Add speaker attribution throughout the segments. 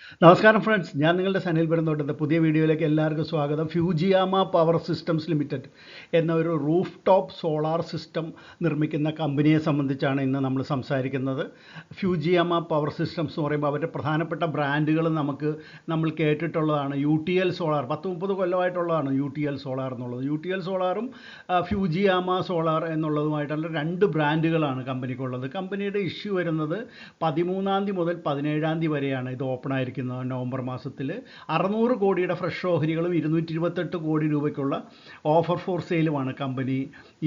Speaker 1: നമസ്കാരം ഫ്രണ്ട്സ്, ഞാൻ നിങ്ങളുടെ സനിൽ പെരുന്തോട്ടത്തെ പുതിയ വീഡിയോയിലേക്ക് എല്ലാവർക്കും സ്വാഗതം. ഫ്യൂജിയാമ പവർ സിസ്റ്റംസ് ലിമിറ്റഡ് എന്ന ഒരു റൂഫ് ടോപ്പ് സോളാർ സിസ്റ്റം നിർമ്മിക്കുന്ന കമ്പനിയെ സംബന്ധിച്ചാണ് ഇന്ന് നമ്മൾ സംസാരിക്കുന്നത്. ഫ്യൂജിയാമ പവർ സിസ്റ്റംസ് എന്ന് പറയുമ്പോൾ അവരുടെ പ്രധാനപ്പെട്ട ബ്രാൻഡുകൾ നമ്മൾ കേട്ടിട്ടുള്ളതാണ്. UTL സോളാർ 10-30 കൊല്ലമായിട്ടുള്ളതാണ് UTL സോളാർ എന്നുള്ളത്. UTL സോളാറും ഫ്യൂജിയാമ സോളാർ എന്നുള്ളതുമായിട്ടുള്ള രണ്ട് ബ്രാൻഡുകളാണ് കമ്പനിക്കുള്ളത്. കമ്പനിയുടെ ഇഷ്യൂ വരുന്നത് 13-ാം തീയതി മുതൽ 17-ാം തീയതി വരെയാണ് ഇത് ഓപ്പൺ ആയിരിക്കുന്നത്. നവംബർ മാസത്തിൽ 600 കോടിയുടെ ഫ്രഷ് ഓഹരികളും 228 കോടി രൂപയ്ക്കുള്ള ഓഫർ ഫോർ സെയിലുമാണ് കമ്പനി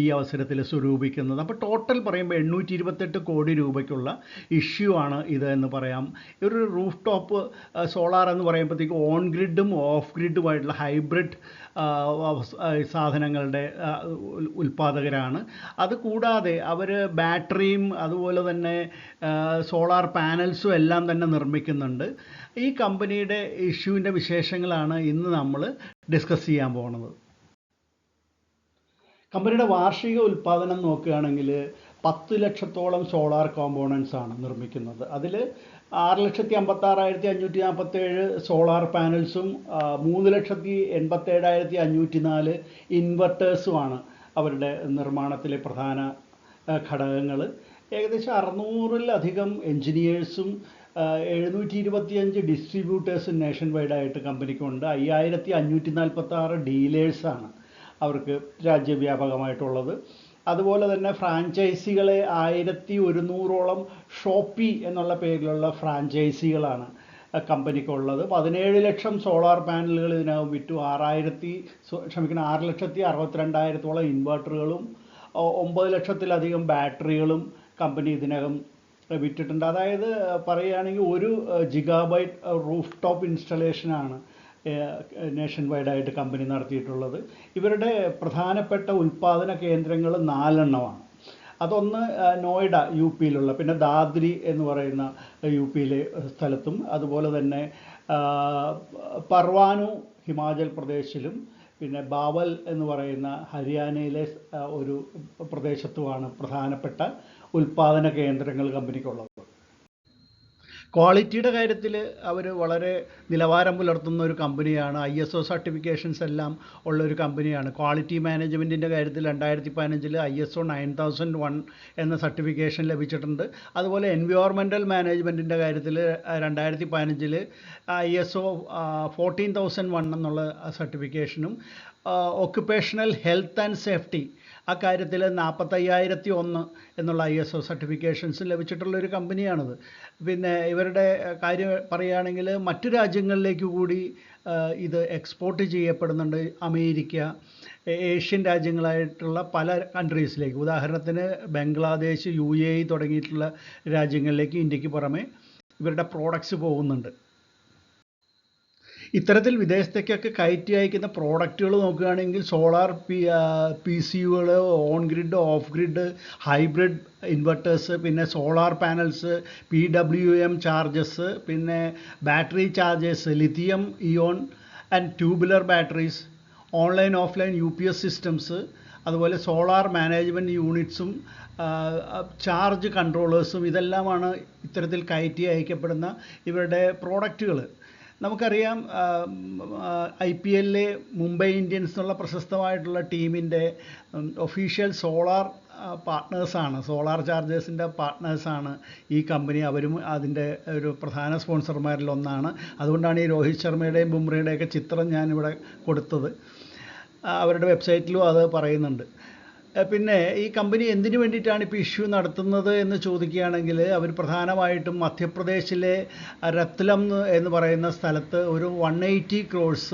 Speaker 1: ഈ അവസരത്തിൽ സ്വരൂപിക്കുന്നത്. അപ്പോൾ ടോട്ടൽ പറയുമ്പോൾ 828 കോടി രൂപയ്ക്കുള്ള ഇഷ്യൂ ആണ് ഇത് എന്ന് പറയാം. ഒരു റൂഫ് ടോപ്പ് സോളാർ എന്ന് പറയുമ്പോഴത്തേക്ക് ഓൺ ഗ്രിഡും ഓഫ് ഗ്രിഡുമായിട്ടുള്ള ഹൈബ്രിഡ് സാധനങ്ങളുടെ ഉൽപ്പാദകരാണ്. അതുകൂടാതെ അവർ ബാറ്ററിയും അതുപോലെ തന്നെ സോളാർ പാനൽസും എല്ലാം തന്നെ നിർമ്മിക്കുന്നുണ്ട്. ഈ കമ്പനിയുടെ ഇഷ്യൂവിൻ്റെ വിശേഷങ്ങളാണ് ഇന്ന് നമ്മൾ ഡിസ്കസ് ചെയ്യാൻ പോകുന്നത്. കമ്പനിയുടെ വാർഷിക ഉൽപ്പാദനം നോക്കുകയാണെങ്കിൽ 10 ലക്ഷത്തോളം സോളാർ കോമ്പോണൻസ് ആണ് നിർമ്മിക്കുന്നത്. അതിൽ 6,56,547 സോളാർ പാനൽസും 3,87,504 ഇൻവെർട്ടേഴ്സുമാണ് അവരുടെ നിർമ്മാണത്തിലെ പ്രധാന ഘടകങ്ങൾ. ഏകദേശം 600-ലധികം എൻജിനീയേഴ്സും 725 ഡിസ്ട്രിബ്യൂട്ടേഴ്സും നേഷൻ വൈഡായിട്ട് കമ്പനിക്കുണ്ട്. 5,546 ഡീലേഴ്സാണ് അവർക്ക് രാജ്യവ്യാപകമായിട്ടുള്ളത്. അതുപോലെ തന്നെ ഫ്രാഞ്ചൈസികളെ 1100ഓളം ഷോപ്പി എന്നുള്ള പേരിലുള്ള ഫ്രാഞ്ചൈസികളാണ് കമ്പനിക്കുള്ളത്. 17 ലക്ഷം സോളാർ പാനലുകൾ ഇതിനകം വിറ്റു. 6,62,000 ഇൻവെർട്ടറുകളും 9 ലക്ഷത്തിലധികം ബാറ്ററികളും കമ്പനി ഇതിനകം വിറ്റിട്ടുണ്ട്. അതായത് പറയുകയാണെങ്കിൽ 1 ജിഗാബൈറ്റ് റൂഫ് ടോപ്പ് ഇൻസ്റ്റലേഷനാണ് നേഷൻ വൈഡായിട്ട് കമ്പനി നടത്തിയിട്ടുള്ളത്. ഇവരുടെ പ്രധാനപ്പെട്ട ഉൽപ്പാദന കേന്ദ്രങ്ങൾ 4 എണ്ണമാണ്. അതൊന്ന് നോയിഡ UPയിലുള്ള, പിന്നെ ദാദ്രി എന്ന് പറയുന്ന UPയിലെ സ്ഥലത്തും, അതുപോലെ തന്നെ പർവാനു ഹിമാചൽ പ്രദേശിലും, പിന്നെ ബാവൽ എന്ന് പറയുന്ന ഹരിയാനയിലെ ഒരു പ്രദേശത്തുമാണ് പ്രധാനപ്പെട്ട ഉൽപ്പാദന കേന്ദ്രങ്ങൾ കമ്പനിക്കുള്ളത്. ക്വാളിറ്റിയുടെ കാര്യത്തിൽ അവർ വളരെ നിലവാരം പുലർത്തുന്ന ഒരു കമ്പനിയാണ്. ISO സർട്ടിഫിക്കേഷൻസ് എല്ലാം ഉള്ള ഒരു കമ്പനിയാണ്. ക്വാളിറ്റി മാനേജ്മെൻറ്റിൻ്റെ കാര്യത്തിൽ 2015 ISO 9001 എന്ന സർട്ടിഫിക്കേഷൻ ലഭിച്ചിട്ടുണ്ട്. അതുപോലെ എൻവയോൺമെൻറ്റൽ മാനേജ്മെൻറ്റിൻ്റെ കാര്യത്തിൽ 2015 ISO 14001 എന്നുള്ള സർട്ടിഫിക്കേഷനും, ഒക്യുപ്പേഷണൽ ഹെൽത്ത് ആൻഡ് സേഫ്റ്റി അക്കാര്യത്തിൽ 4501 എന്നുള്ള ISO സർട്ടിഫിക്കേഷൻസ് ലഭിച്ചിട്ടുള്ളൊരു കമ്പനിയാണിത്. പിന്നെ ഇവരുടെ കാര്യം പറയുകയാണെങ്കിൽ മറ്റു രാജ്യങ്ങളിലേക്ക് കൂടി ഇത് എക്സ്പോർട്ട് ചെയ്യപ്പെടുന്നുണ്ട്. അമേരിക്ക, ഏഷ്യൻ രാജ്യങ്ങളായിട്ടുള്ള പല കൺട്രീസിലേക്ക്, ഉദാഹരണത്തിന് ബംഗ്ലാദേശ്, UAE തുടങ്ങിയിട്ടുള്ള രാജ്യങ്ങളിലേക്ക് ഇന്ത്യക്ക് പുറമെ ഇവരുടെ പ്രോഡക്ട്സ് പോകുന്നുണ്ട്. ഇത്തരത്തിൽ വിദേശത്തേക്കൊക്കെ കയറ്റി അയക്കുന്ന പ്രോഡക്റ്റുകൾ നോക്കുകയാണെങ്കിൽ സോളാർ PCUകൾ, on grid, off grid, hybrid inverters, പിന്നെ സോളാർ പാനൽസ്, PWM ചാർജസ്, പിന്നെ battery chargers, lithium ion and tubular batteries, online offline UPS systems, അതുപോലെ സോളാർ മാനേജ്മെൻറ്റ് യൂണിറ്റ്സും ചാർജ് കൺട്രോളേഴ്സും ഇതെല്ലാമാണ് ഇത്തരത്തിൽ കയറ്റി അയക്കപ്പെടുന്ന ഇവരുടെ പ്രോഡക്റ്റുകൾ. നമുക്കറിയാം, IPLലെ മുംബൈ ഇന്ത്യൻസ് എന്നുള്ള പ്രശസ്തമായിട്ടുള്ള ടീമിൻ്റെ ഒഫീഷ്യൽ സോളാർ പാർട്ട്നേഴ്സാണ്, സോളാർ ചാർജേഴ്സിൻ്റെ പാർട്ട്നേഴ്സാണ് ഈ കമ്പനി. അവരും അതിൻ്റെ ഒരു പ്രധാന സ്പോൺസർമാരിൽ ഒന്നാണ്. അതുകൊണ്ടാണ് ഈ രോഹിത് ശർമ്മയുടെയും ബുംറയുടെയൊക്കെ ചിത്രം ഞാനിവിടെ കൊടുത്തത്. അവരുടെ വെബ്സൈറ്റിലും അത് പറയുന്നുണ്ട്. പിന്നെ ഈ കമ്പനി എന്തിനു വേണ്ടിയിട്ടാണ് ഇപ്പോൾ ഇഷ്യൂ നടത്തുന്നത് എന്ന് ചോദിക്കുകയാണെങ്കിൽ, അവർ പ്രധാനമായിട്ടും മധ്യപ്രദേശിലെ രത്ലം എന്ന് പറയുന്ന സ്ഥലത്ത് ഒരു 180 crores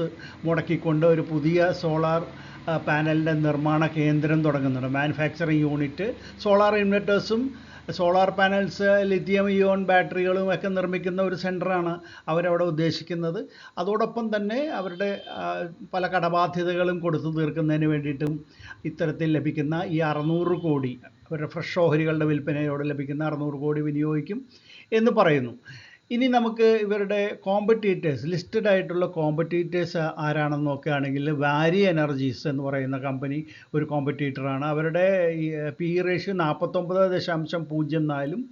Speaker 1: മുടക്കിക്കൊണ്ട് ഒരു പുതിയ സോളാർ പാനലിൻ്റെ നിർമ്മാണ കേന്ദ്രം തുടങ്ങുന്നുണ്ട്. മാനുഫാക്ചറിങ് യൂണിറ്റ്, സോളാർ ഇൻവെർട്ടേഴ്സും സോളാർ പാനൽസ്, ലിഥിയം ഇയോൺ ബാറ്ററികളും ഒക്കെ നിർമ്മിക്കുന്ന ഒരു സെൻ്ററാണ് അവരവിടെ ഉദ്ദേശിക്കുന്നത്. അതോടൊപ്പം തന്നെ അവരുടെ പല കടബാധ്യതകളും കൊടുത്തു തീർക്കുന്നതിന് വേണ്ടിയിട്ടും ഇത്തരത്തിൽ ലഭിക്കുന്ന ഈ 600 കോടി, അവരുടെ ഫ്രഷ് ഓഹരികളുടെ വിൽപ്പനയോടെ ലഭിക്കുന്ന 600 കോടി വിനിയോഗിക്കും എന്ന് പറയുന്നു. ഇനി നമുക്ക് ഇവരുടെ കോമ്പറ്റീറ്റേഴ്സ്, ലിസ്റ്റഡ് ആയിട്ടുള്ള കോമ്പറ്റീറ്റേഴ്സ് ആരാണെന്ന് നോക്കുകയാണെങ്കിൽ, വാരി എനർജീസ് എന്ന് പറയുന്ന കമ്പനി ഒരു കോമ്പറ്റീറ്ററാണ്. അവരുടെ PE റേഷ്യോ 49.04-ഉം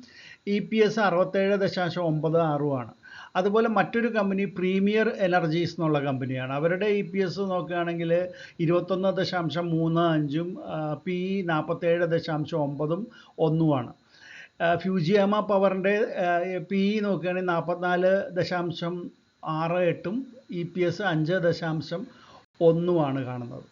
Speaker 1: EPS 67.96-ഉമാണ്. അതുപോലെ മറ്റൊരു കമ്പനി പ്രീമിയർ എനർജീസ് എന്നുള്ള കമ്പനിയാണ്. അവരുടെ EPS നോക്കുകയാണെങ്കിൽ 21.35-ഉം PE 47.9-ഉം 1-ഉമാണ്. ഫ്യൂജിയാമ പവറിൻ്റെ PE നോക്കുകയാണെങ്കിൽ 44.68-ഉം EPS 5.1-ഉമാണ് കാണുന്നത്.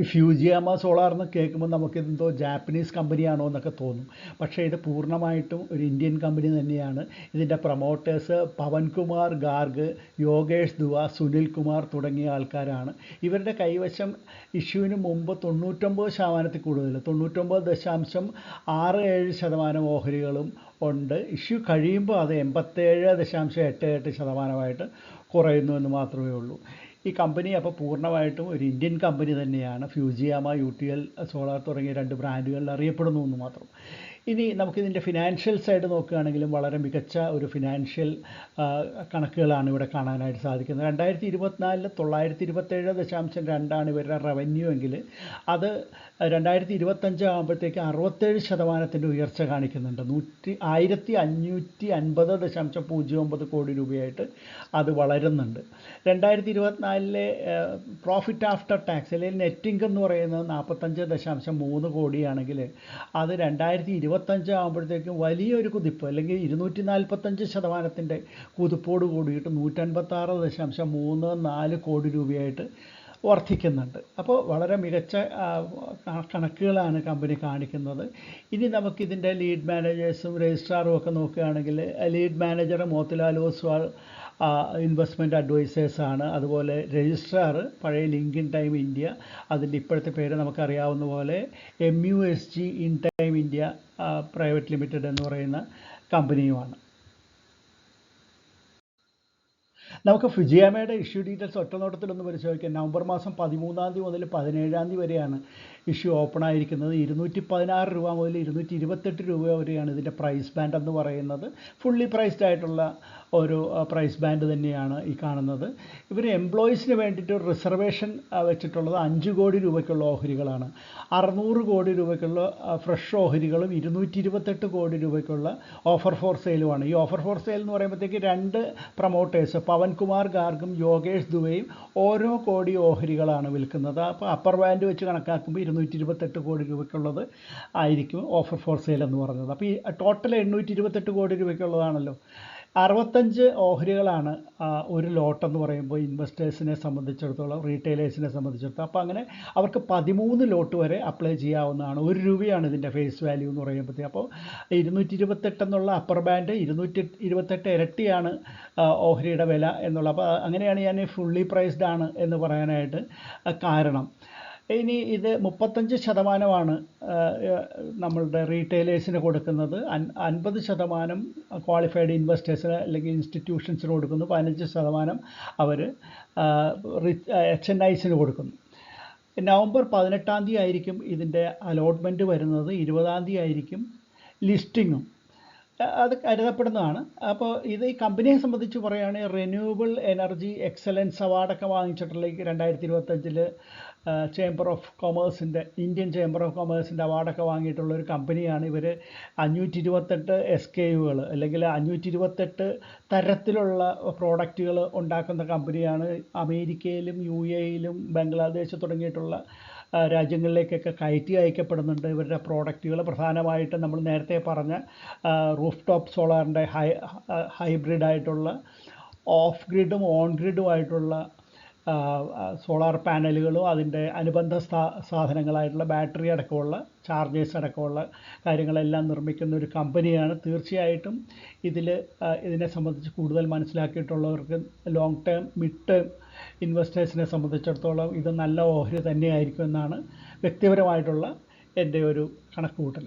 Speaker 1: ഈ ഫ്യൂജിയാമ സോളാർ എന്ന് കേൾക്കുമ്പോൾ നമുക്കിതെന്തോ ജാപ്പനീസ് കമ്പനിയാണോ എന്നൊക്കെ തോന്നും. പക്ഷേ ഇത് പൂർണ്ണമായിട്ടും ഒരു ഇന്ത്യൻ കമ്പനി തന്നെയാണ്. ഇതിൻ്റെ പ്രൊമോട്ടേഴ്സ് പവൻകുമാർ ഗാർഗ്, യോഗേഷ് ദുവ, സുനിൽ കുമാർ തുടങ്ങിയ ആൾക്കാരാണ്. ഇവരുടെ കൈവശം ഇഷ്യൂവിന് മുമ്പ് 99% കൂടുതൽ 99.67% ഓഹരികളും ഉണ്ട്. ഇഷ്യൂ കഴിയുമ്പോൾ അത് 87.88% കുറയുന്നു എന്ന് മാത്രമേ ഉള്ളൂ. ഈ കമ്പനി അപ്പോൾ പൂർണ്ണമായിട്ടും ഒരു ഇന്ത്യൻ കമ്പനി തന്നെയാണ്. ഫ്യൂജിയാമ, UTL സോളാർ തുടങ്ങിയ 2 ബ്രാൻഡുകളിൽ അറിയപ്പെടുന്നു എന്ന് മാത്രം. ഇനി നമുക്കിതിൻ്റെ ഫിനാൻഷ്യൽ സൈഡ് നോക്കുകയാണെങ്കിലും വളരെ മികച്ച ഒരു ഫിനാൻഷ്യൽ കണക്കുകളാണ് ഇവിടെ കാണാനായിട്ട് സാധിക്കുന്നത്. 2024 927.2 ഇവരുടെ റവന്യൂ എങ്കിൽ അത് 2025 ആകുമ്പോഴത്തേക്ക് 67% ഉയർച്ച കാണിക്കുന്നുണ്ട്. 1550.09 കോടി രൂപയായിട്ട് അത് വളരുന്നുണ്ട്. 2024 പ്രോഫിറ്റ് ആഫ്റ്റർ ടാക്സ് അല്ലെങ്കിൽ നെറ്റ് ഇൻകം എന്ന് പറയുന്നത് 45.3 കോടിയാണെങ്കിൽ അത് 2025 ആകുമ്പോഴത്തേക്കും വലിയൊരു കുതിപ്പ് അല്ലെങ്കിൽ 245% കുതിപ്പോട് കൂടിയിട്ട് 156.34 കോടി രൂപയായിട്ട് വർദ്ധിക്കുന്നുണ്ട്. അപ്പോൾ വളരെ മികച്ച കണക്കുകളാണ് കമ്പനി കാണിക്കുന്നത്. ഇനി നമുക്കിതിൻ്റെ ലീഡ് മാനേജേഴ്സും രജിസ്ട്രാറും ഒക്കെ നോക്കുകയാണെങ്കിൽ lead manager Motilal Oswal investment അഡ്വൈസേഴ്സാണ്. അതുപോലെ രജിസ്ട്രാർ പഴയ ലിങ്ക് ഇൻ ടൈം ഇന്ത്യ, അതിൻ്റെ ഇപ്പോഴത്തെ പേര് നമുക്കറിയാവുന്ന പോലെ MUSG in time India private limited എന്ന് പറയുന്ന കമ്പനിയുമാണ്. നമുക്ക് ഫുജിയാമയുടെ ഇഷ്യൂ ഡീറ്റെയിൽസ് ഒറ്റനോട്ടത്തിലൊന്ന് പരിശോധിക്കാം. നവംബർ മാസം 13 മുതൽ 17 വരെയാണ് ഇഷ്യൂ ഓപ്പൺ ആയിരിക്കുന്നത്. 216 രൂപ മുതൽ 228 രൂപ വരെയാണ് ഇതിൻ്റെ പ്രൈസ് ബാൻഡ് എന്ന് പറയുന്നത്. ഫുള്ളി പ്രൈസ്ഡ് ആയിട്ടുള്ള ഒരു പ്രൈസ് ബാൻഡ് തന്നെയാണ് ഈ കാണുന്നത്. ഇവർ എംപ്ലോയീസിന് വേണ്ടിയിട്ട് ഒരു റിസർവേഷൻ വെച്ചിട്ടുള്ളത് 5 കോടി രൂപയ്ക്കുള്ള ഓഹരികളാണ്. 600 കോടി രൂപയ്ക്കുള്ള ഫ്രഷ് ഓഹരികളും 228 കോടി രൂപയ്ക്കുള്ള ഓഫർ ഫോർ സെയിലുമാണ്. ഈ ഓഫർ ഫോർ സെയിൽ എന്ന് പറയുമ്പോഴത്തേക്ക് 2 പ്രൊമോട്ടേഴ്സ് പവൻകുമാർ ഗാർഗും യോഗേഷ് ദുവയും ഓരോ കോടി ഓഹരികളാണ് വിൽക്കുന്നത്. അപ്പോൾ അപ്പർ ബാൻഡ് വെച്ച് കണക്കാക്കുമ്പോൾ 228 കോടി രൂപയ്ക്കുള്ളത് ആയിരിക്കും ഓഫർ ഫോർ സെയിൽ എന്ന് പറയുന്നത്. അപ്പോൾ ഈ ടോട്ടൽ 828 കോടി രൂപയ്ക്കുള്ളതാണല്ലോ. 65 ഓഹരികളാണ് ഒരു ലോട്ടെന്ന് പറയുമ്പോൾ ഇൻവെസ്റ്റേഴ്സിനെ സംബന്ധിച്ചിടത്തോളം, റീറ്റെയിലേഴ്സിനെ സംബന്ധിച്ചിടത്തോളം. അപ്പോൾ അങ്ങനെ അവർക്ക് 13 ലോട്ട് വരെ അപ്ലൈ ചെയ്യാവുന്നതാണ്. 1 രൂപയാണ് ഇതിൻ്റെ ഫേസ് വാല്യൂ എന്ന് പറയുമ്പോഴത്തേക്ക്. അപ്പോൾ 228 എന്നുള്ള അപ്പർ ബാൻഡ് 228 ഇരട്ടിയാണ് ഓഹരിയുടെ വില എന്നുള്ള. അപ്പോൾ അങ്ങനെയാണ് ഞാൻ ഫുള്ളി പ്രൈസ്ഡ് ആണ് എന്ന് പറയാനായിട്ട് കാരണം. ഇനി ഇത് 35% നമ്മളുടെ റീറ്റെയിലേഴ്സിന് കൊടുക്കുന്നത്, 50% ക്വാളിഫൈഡ് ഇൻവെസ്റ്റേഴ്സിന് അല്ലെങ്കിൽ ഇൻസ്റ്റിറ്റ്യൂഷൻസിന് കൊടുക്കുന്നു, 15% അവർ HNIസിന് കൊടുക്കുന്നു. നവംബർ 18 ആയിരിക്കും ഇതിൻ്റെ അലോട്ട്മെൻറ്റ് വരുന്നത്. 20 ആയിരിക്കും ലിസ്റ്റിങ്ങും. അത് കരുതപ്പെടുന്നതാണ്. അപ്പോൾ ഇത് ഈ കമ്പനിയെ സംബന്ധിച്ച് പറയുകയാണെങ്കിൽ റിന്യൂവബിൾ എനർജി എക്സലൻസ് അവാർഡൊക്കെ വാങ്ങിച്ചിട്ടുള്ള 2025 ചേംബർ ഓഫ് കൊമേഴ്സിൻ്റെ, ഇന്ത്യൻ ചേംബർ ഓഫ് കൊമേഴ്സിൻ്റെ അവാർഡൊക്കെ വാങ്ങിയിട്ടുള്ള ഒരു കമ്പനിയാണ്. ഇവർ 528 SKUകൾ അല്ലെങ്കിൽ 528 തരത്തിലുള്ള പ്രോഡക്റ്റുകൾ ഉണ്ടാക്കുന്ന കമ്പനിയാണ്. അമേരിക്കയിലും UAEയിലും ബംഗ്ലാദേശ് തുടങ്ങിയിട്ടുള്ള രാജ്യങ്ങളിലേക്കൊക്കെ കയറ്റി അയക്കപ്പെടുന്നുണ്ട് ഇവരുടെ പ്രോഡക്റ്റുകൾ. പ്രധാനമായിട്ടും നമ്മൾ നേരത്തെ പറഞ്ഞ റൂഫ് ടോപ്പ് സോളാറിൻ്റെ ഹൈബ്രിഡായിട്ടുള്ള ഓഫ് ഗ്രിഡും ഓൺ ഗ്രിഡുമായിട്ടുള്ള സോളാർ പാനലുകളും അതിൻ്റെ അനുബന്ധ സാധനങ്ങളായിട്ടുള്ള ബാറ്ററി അടക്കമുള്ള ചാർജേഴ്സ് അടക്കമുള്ള കാര്യങ്ങളെല്ലാം നിർമ്മിക്കുന്ന ഒരു കമ്പനിയാണ്. തീർച്ചയായിട്ടും ഇതിനെ സംബന്ധിച്ച് കൂടുതൽ മനസ്സിലാക്കിയിട്ടുള്ളവർക്ക് ലോങ് ടേം മിഡ് ടേം ഇൻവെസ്റ്റേഴ്സിനെ സംബന്ധിച്ചിടത്തോളം ഇത് നല്ല ഓഹരി തന്നെയായിരിക്കും എന്നാണ് വ്യക്തിപരമായിട്ടുള്ള എൻ്റെ ഒരു കണക്കുകൂട്ടൽ.